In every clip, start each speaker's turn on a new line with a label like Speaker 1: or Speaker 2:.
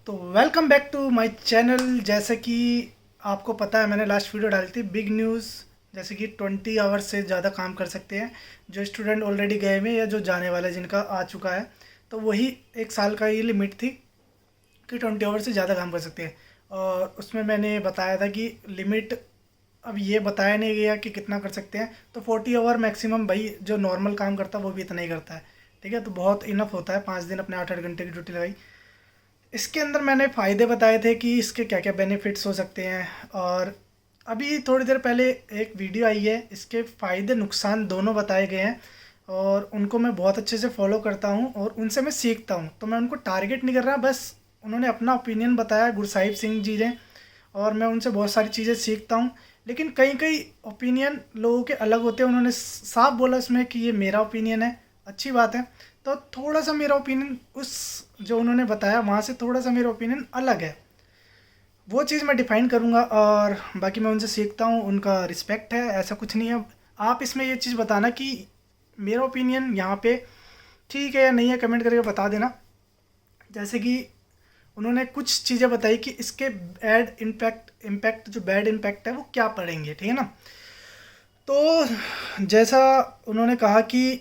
Speaker 1: तो welcome back to my channel. जैसे कि आपको पता है, मैंने लास्ट वीडियो डाली थी बिग न्यूज़, जैसे कि 20 आवर्स से ज़्यादा काम कर सकते हैं जो स्टूडेंट ऑलरेडी गए हुए या जो जाने वाले जिनका आ चुका है। तो वही एक साल का ये लिमिट थी कि 20 आवर्स से ज़्यादा काम कर सकते हैं। और उसमें मैंने बताया था कि लिमिट अब ये बताया नहीं गया कि कितना कर सकते हैं। तो 40 आवर मैक्सिमम, भाई जो नॉर्मल काम करता है वो भी इतना ही करता है। ठीक है, तो बहुत इनफ होता है। 5 दिन अपने 8-8 घंटे की ड्यूटी लगाई। इसके अंदर मैंने फ़ायदे बताए थे कि इसके क्या क्या बेनिफिट्स हो सकते हैं। और अभी थोड़ी देर पहले एक वीडियो आई है, इसके फ़ायदे नुकसान दोनों बताए गए हैं। और उनको मैं बहुत अच्छे से फॉलो करता हूँ और उनसे मैं सीखता हूँ। तो मैं उनको टारगेट नहीं कर रहा, बस उन्होंने अपना ओपिनियन बताया, गुरसाहिब सिंह जी ने। और मैं उनसे बहुत सारी चीज़ें सीखता हूँ। लेकिन कई कई ओपिनियन लोगों के अलग होते हैं। उन्होंने साफ बोला इसमें कि ये मेरा ओपिनियन है, अच्छी बात है। तो थोड़ा सा मेरा ओपिनियन उस जो उन्होंने बताया वहाँ से थोड़ा सा मेरा ओपिनियन अलग है। वो चीज़ मैं डिफ़ाइन करूँगा और बाकी मैं उनसे सीखता हूँ, उनका रिस्पेक्ट है, ऐसा कुछ नहीं है। आप इसमें ये चीज़ बताना कि मेरा ओपिनियन यहाँ पे ठीक है या नहीं है, कमेंट करके बता देना। जैसे कि उन्होंने कुछ चीज़ें बताई कि इसके बैड इम्पैक्ट जो बैड इम्पैक्ट है वो क्या पड़ेंगे, ठीक है ना। तो जैसा उन्होंने कहा कि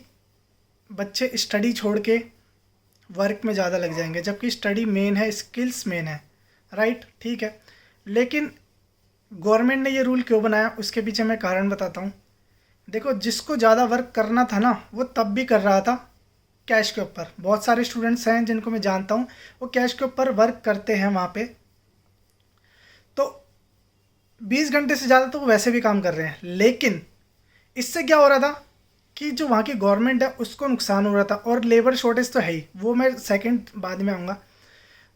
Speaker 1: बच्चे स्टडी छोड़ के वर्क में ज़्यादा लग जाएंगे, जबकि स्टडी मेन है, स्किल्स मेन है। राइट, ठीक है। लेकिन गवर्नमेंट ने ये रूल क्यों बनाया, उसके पीछे मैं कारण बताता हूँ। देखो, जिसको ज़्यादा वर्क करना था ना, वो तब भी कर रहा था कैश के ऊपर। बहुत सारे स्टूडेंट्स हैं जिनको मैं जानता हूँ, वो कैश के ऊपर वर्क करते हैं वहाँ पे। तो 20 घंटे से ज़्यादा तो वो वैसे भी काम कर रहे हैं। लेकिन इससे क्या हो रहा था कि जो वहाँ की गवर्नमेंट है उसको नुकसान हो रहा था। और लेबर शॉर्टेज तो है ही, वो मैं सेकंड बाद में आऊँगा।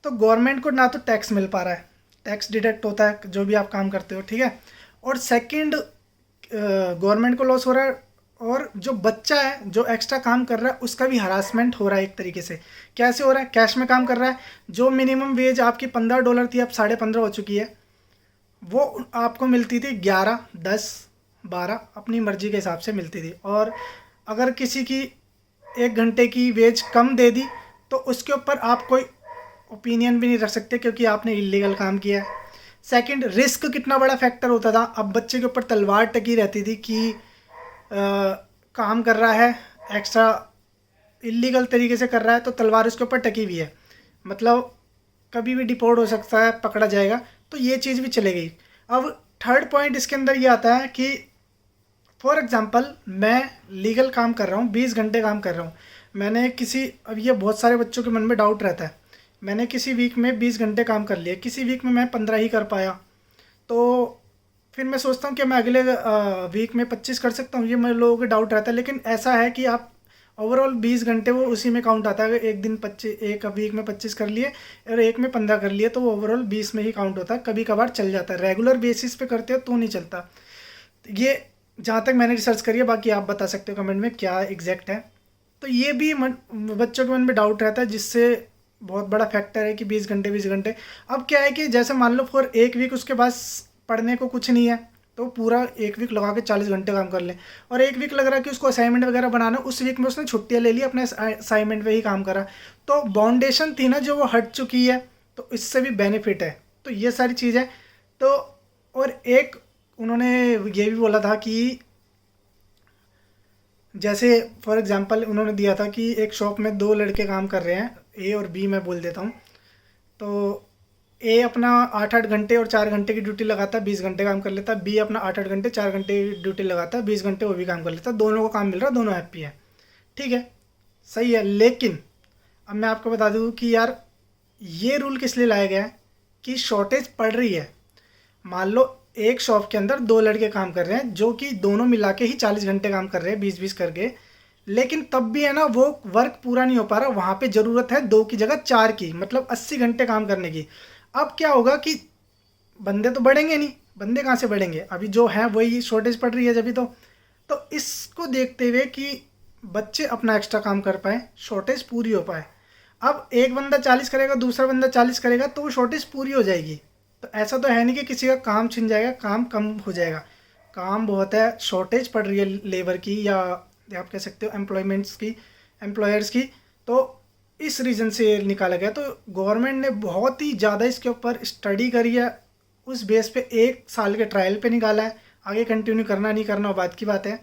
Speaker 1: तो गवर्नमेंट को ना तो टैक्स मिल पा रहा है, टैक्स डिडक्ट होता है जो भी आप काम करते हो, ठीक है। और सेकंड, गवर्नमेंट को लॉस हो रहा है। और जो बच्चा है जो एक्स्ट्रा काम कर रहा है उसका भी हरासमेंट हो रहा है एक तरीके से। कैसे हो रहा है? कैश में काम कर रहा है, जो मिनिमम वेज आपकी $15 थी अब 15.5 हो चुकी है। वो आपको मिलती थी 11, 10, 12 अपनी मर्जी के हिसाब से मिलती थी। और अगर किसी की 1 घंटे की वेज कम दे दी तो उसके ऊपर आप कोई ओपिनियन भी नहीं रख सकते, क्योंकि आपने इलीगल काम किया है। सेकंड, रिस्क कितना बड़ा फैक्टर होता था। अब बच्चे के ऊपर तलवार टकी रहती थी कि काम कर रहा है, एक्स्ट्रा इलीगल तरीके से कर रहा है, तो तलवार उसके ऊपर टकी हुई है। मतलब कभी भी डिपोर्ट हो सकता है, पकड़ा जाएगा। तो ये चीज़ भी चले गई। अब थर्ड पॉइंट इसके अंदर ये आता है कि फॉर एग्ज़ाम्पल मैं लीगल काम कर रहा हूँ, 20 घंटे काम कर रहा हूँ। मैंने किसी, अब ये बहुत सारे बच्चों के मन में डाउट रहता है, मैंने किसी वीक में 20 घंटे काम कर लिए, किसी वीक में मैं 15 ही कर पाया। तो फिर मैं सोचता हूँ कि मैं अगले वीक में 25 कर सकता हूँ। ये मेरे लोगों को डाउट रहता है। लेकिन ऐसा है कि आप ओवरऑल 20 घंटे वो उसी में काउंट आता है। अगर एक दिन 25, एक वीक में 25 कर लिए और एक में 15 कर लिए, तो वो ओवरऑल 20 में ही काउंट होता है। कभी कभार चल जाता है, रेगुलर बेसिस पे करते हो तो नहीं चलता। ये जहाँ तक मैंने रिसर्च करी है, बाकी आप बता सकते हो कमेंट में क्या एग्जैक्ट है। तो ये भी बच्चों के मन में डाउट रहता है, जिससे बहुत बड़ा फैक्टर है कि 20 घंटे 20 घंटे। अब क्या है कि जैसे मान लो फॉर एक वीक उसके पास पढ़ने को कुछ नहीं है, तो पूरा एक वीक लगा के 40 घंटे काम कर ले। और एक वीक लग रहा है कि उसको असाइनमेंट वगैरह बनाना, उस वीक में उसने छुट्टियाँ ले ली, अपने असाइनमेंट पे ही काम करा। तो बाउंडेशन थी ना जो, वो हट चुकी है। तो इससे भी बेनिफिट है। तो ये सारी चीज़ है। तो और एक उन्होंने ये भी बोला था कि जैसे फॉर एग्जांपल उन्होंने दिया था कि एक शॉप में दो लड़के काम कर रहे हैं, ए और बी, मैं बोल देता हूँ। तो ए अपना 8-8 घंटे और 4 घंटे की ड्यूटी लगाता है, 20 घंटे काम कर लेता है। बी अपना 8-8 घंटे 4 घंटे की ड्यूटी लगाता है, 20 घंटे वो भी काम कर लेता है। दोनों को काम मिल रहा है, दोनों हैप्पी है, ठीक है, सही है। लेकिन अब मैं आपको बता दूँ कि यार ये रूल किस लिए लाया गया है कि शॉर्टेज पड़ रही है। मान लो एक शॉप के अंदर दो लड़के काम कर रहे हैं, जो कि दोनों मिला के ही 40 घंटे काम कर रहे हैं, 20-20 करके। लेकिन तब भी है ना, वो वर्क पूरा नहीं हो पा रहा। वहाँ पे ज़रूरत है 2 की जगह 4 की, मतलब 80 घंटे काम करने की। अब क्या होगा कि बंदे तो बढ़ेंगे नहीं, बंदे कहाँ से बढ़ेंगे, अभी जो है वही शॉर्टेज पड़ रही है जब भी। तो इसको देखते हुए कि बच्चे अपना एक्स्ट्रा काम कर पाए, शॉर्टेज पूरी हो पाए। अब एक बंदा 40 करेगा, दूसरा बंदा 40 करेगा, तो वो शॉर्टेज पूरी हो जाएगी। तो ऐसा तो है नहीं कि किसी का काम छिन जाएगा, काम कम हो जाएगा। काम बहुत है, शॉर्टेज पड़ रही है लेबर की, या आप कह सकते हो एम्प्लॉयमेंट्स की, एम्प्लॉयर्स की। तो इस रीज़न से निकाला गया। तो गवर्नमेंट ने बहुत ही ज़्यादा इसके ऊपर स्टडी करी है, उस बेस पे 1 साल के ट्रायल पे निकाला है। आगे कंटिन्यू करना नहीं करना वो बात की बात है,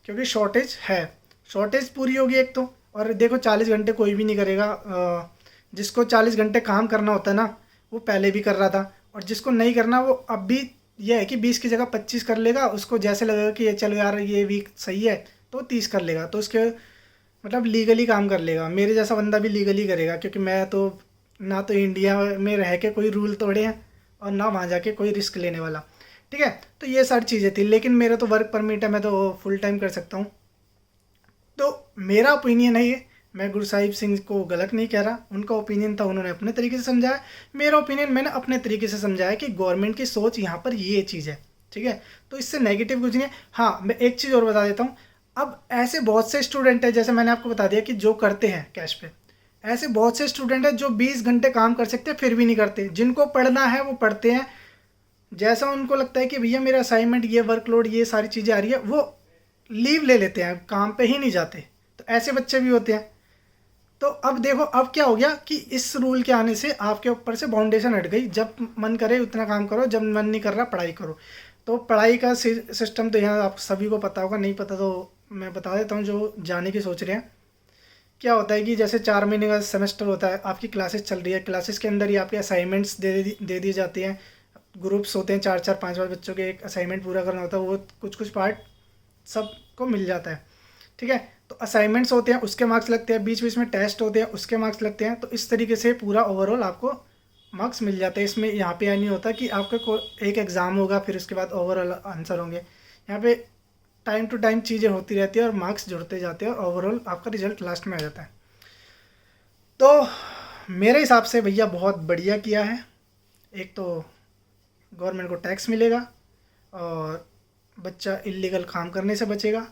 Speaker 1: क्योंकि शॉर्टेज है, शॉर्टेज पूरी होगी एक तो। और देखो 40 घंटे कोई भी नहीं करेगा, जिसको 40 घंटे काम करना होता है ना वो पहले भी कर रहा था, और जिसको नहीं करना वो अब भी यह है कि 20 की जगह 25 कर लेगा। उसको जैसे लगेगा कि ये चलो यार ये वीक सही है तो 30 कर लेगा, तो उसके मतलब लीगली काम कर लेगा। मेरे जैसा बंदा भी लीगली करेगा, क्योंकि मैं तो ना तो इंडिया में रह के कोई रूल तोड़े हैं और ना वहाँ जाके कोई रिस्क लेने वाला। ठीक है, तो ये सारी चीज़ें थी, लेकिन मेरा तो वर्क परमिट है, मैं तो फुल टाइम कर सकता हूँ। तो मेरा ओपिनियन है ये, मैं गुरु साहिब सिंह को गलत नहीं कह रहा, उनका ओपिनियन था, उन्होंने अपने तरीके से समझाया। मेरा ओपिनियन मैंने अपने तरीके से समझाया कि गवर्नमेंट की सोच यहाँ पर ये चीज़ है। ठीक है, तो इससे नेगेटिव कुछ नहीं है। हाँ, मैं एक चीज़ और बता देता हूँ। अब ऐसे बहुत से स्टूडेंट हैं, जैसे मैंने आपको बता दिया कि जो करते हैं कैश पे, ऐसे बहुत से स्टूडेंट हैं जो 20 घंटे काम कर सकते हैं फिर भी नहीं करते। जिनको पढ़ना है वो पढ़ते हैं, जैसा उनको लगता है कि भैया मेरा असाइनमेंट, ये वर्कलोड, ये सारी चीज़ें आ रही है, वो लीव ले लेते हैं, काम पे ही नहीं जाते। तो ऐसे बच्चे भी होते हैं। तो अब देखो अब क्या हो गया कि इस रूल के आने से आपके ऊपर से बाउंडेशन हट गई। जब मन करे उतना काम करो, जब मन नहीं कर रहा पढ़ाई करो। तो पढ़ाई का सिस्टम तो यहाँ आप सभी को पता होगा, नहीं पता तो मैं बता देता हूँ जो जाने की सोच रहे हैं। क्या होता है कि जैसे 4 महीने का सेमेस्टर होता है, आपकी क्लासेस चल रही है, क्लासेस के अंदर ही आपके असाइनमेंट्स दे दिए जाते हैं। ग्रुप्स होते हैं 4-4 5-5 बच्चों के, एक असाइनमेंट पूरा करना होता है, वो कुछ कुछ पार्ट सबको मिल जाता है। ठीक है, तो असाइनमेंट्स होते हैं उसके मार्क्स लगते हैं, बीच बीच में टेस्ट होते हैं उसके मार्क्स लगते हैं। तो इस तरीके से पूरा ओवरऑल आपको मार्क्स मिल जाते हैं। इसमें यहाँ पे नहीं होता कि आपका एक एग्ज़ाम होगा फिर उसके बाद ओवरऑल आंसर होंगे। यहाँ पे टाइम टू टाइम चीज़ें होती रहती है और मार्क्स जुड़ते जाते हैं और ओवरऑल आपका रिजल्ट लास्ट में आ जाता है। तो मेरे हिसाब से भैया बहुत बढ़िया किया है। एक तो गवर्नमेंट को टैक्स मिलेगा और बच्चा इलीगल काम करने से बचेगा।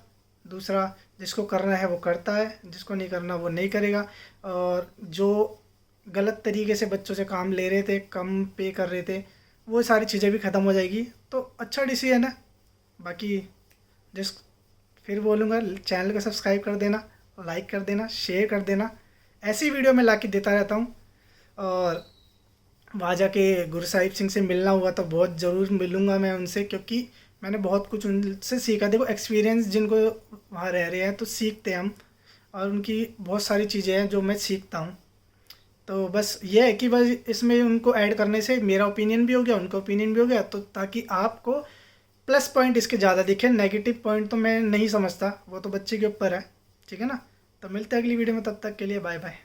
Speaker 1: दूसरा, जिसको करना है वो करता है, जिसको नहीं करना वो नहीं करेगा। और जो गलत तरीके से बच्चों से काम ले रहे थे, कम पे कर रहे थे, वो सारी चीज़ें भी ख़त्म हो जाएगी। तो अच्छा डिसीजन है। बाकी जिस फिर बोलूँगा, चैनल को सब्सक्राइब कर देना, लाइक कर देना, शेयर कर देना। ऐसी वीडियो मैं ला के देता रहता हूँ। और वहाँ जाके गुरु साहिब सिंह से मिलना हुआ तो बहुत ज़रूर मिलूँगा मैं उनसे, क्योंकि मैंने बहुत कुछ उनसे सीखा। देखो एक्सपीरियंस जिनको वहाँ रह रहे हैं तो सीखते हैं हम, और उनकी बहुत सारी चीज़ें हैं जो मैं सीखता हूँ। तो बस ये है कि बस इसमें उनको ऐड करने से मेरा ओपिनियन भी हो गया, उनका ओपिनियन भी हो गया, तो ताकि आपको प्लस पॉइंट इसके ज़्यादा दिखे। नेगेटिव पॉइंट तो मैं नहीं समझता, वो तो बच्चे के ऊपर है। ठीक है ना, तो मिलते हैं अगली वीडियो में, तब तक के लिए बाय बाय।